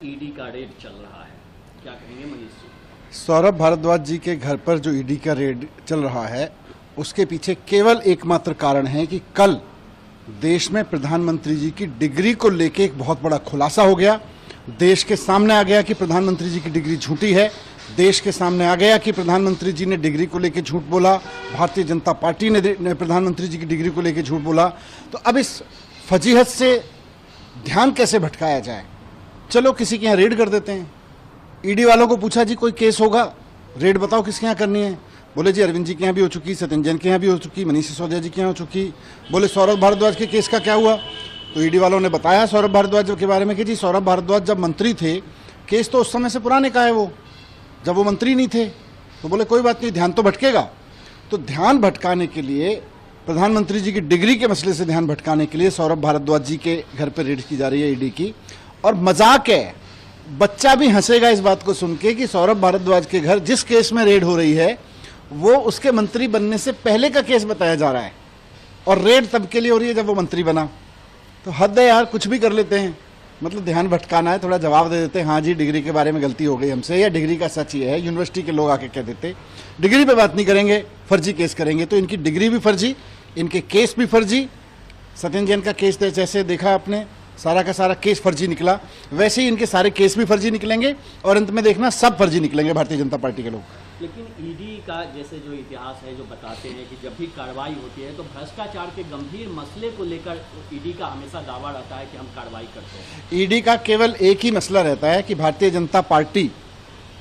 ED का red चल रहा है, क्या कहेंगे मनीष जी? सौरभ भारद्वाज जी के घर पर जो ईडी का रेड चल रहा है उसके पीछे केवल एकमात्र कारण है कि कल देश में प्रधानमंत्री जी की डिग्री को लेकर एक बहुत बड़ा खुलासा हो गया। देश के सामने आ गया कि प्रधानमंत्री जी की डिग्री झूठी है। देश के सामने आ गया कि प्रधानमंत्री जी ने डिग्री को लेकर झूठ बोला, भारतीय जनता पार्टी ने प्रधानमंत्री जी की डिग्री को लेकर झूठ बोला। तो अब इस फजीहत से ध्यान कैसे भटकाया जाए? चलो किसी के यहाँ रेड कर देते हैं। ईडी वालों को पूछा जी कोई केस होगा, रेड बताओ किसके यहाँ करनी है। बोले जी अरविंद जी के यहाँ भी हो चुकी, सत्येंद्र जैन के यहाँ भी हो चुकी, मनीष सिसोदिया जी के यहाँ हो चुकी। बोले सौरभ भारद्वाज के केस का क्या हुआ? तो ईडी वालों ने बताया सौरभ भारद्वाज के बारे में कि जी सौरभ भारद्वाज जब मंत्री थे, केस तो उस समय से पुराने का है, वो जब वो मंत्री नहीं थे। तो बोले कोई बात नहीं, ध्यान तो भटकेगा। तो ध्यान भटकाने के लिए, प्रधानमंत्री जी की डिग्री के मसले से ध्यान भटकाने के लिए सौरभ भारद्वाज जी के घर पर रेड की जा रही है ईडी की। और मजाक है, बच्चा भी हंसेगा इस बात को सुन के कि सौरभ भारद्वाज के घर जिस केस में रेड हो रही है वो उसके मंत्री बनने से पहले का केस बताया जा रहा है, और रेड तब के लिए हो रही है जब वो मंत्री बना। तो हद है यार, कुछ भी कर लेते हैं। मतलब ध्यान भटकाना है, थोड़ा जवाब दे देते हैं, हाँ जी डिग्री के बारे में गलती हो गई हमसे, या डिग्री का सच ये है। यूनिवर्सिटी के लोग आके कह देते डिग्री पे बात नहीं करेंगे, फर्जी केस करेंगे। तो इनकी डिग्री भी फर्जी, इनके केस भी फर्जी। सत्येंद्र जैन का केस जैसे देखा आपने, सारा का सारा केस फर्जी निकला, वैसे ही इनके सारे केस भी फर्जी निकलेंगे और अंत में देखना सब फर्जी निकलेंगे भारतीय जनता पार्टी के लोग। लेकिन ईडी का जैसे जो इतिहास है, जो बताते हैं कि जब भी कार्रवाई होती है तो भ्रष्टाचार के गंभीर मसले को लेकर ईडी का हमेशा दावा रहता है कि हम कार्रवाई करते हैं। ईडी का केवल एक ही मसला रहता है कि भारतीय जनता पार्टी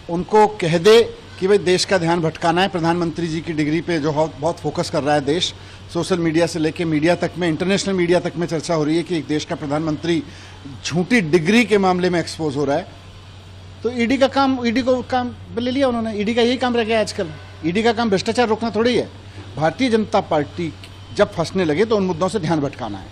उनको कह दे कि भाई देश का ध्यान भटकाना है। प्रधानमंत्री जी की डिग्री पे जो बहुत फोकस कर रहा है देश, सोशल मीडिया से लेके मीडिया तक में, इंटरनेशनल मीडिया तक में चर्चा हो रही है कि एक देश का प्रधानमंत्री झूठी डिग्री के मामले में एक्सपोज हो रहा है। तो ईडी का काम, ईडी को काम ले लिया उन्होंने। ईडी का यही काम रह गया आजकल। ईडी का काम भ्रष्टाचार रोकना थोड़ी है। भारतीय जनता पार्टी जब फंसने लगे तो उन मुद्दों से ध्यान भटकाना है।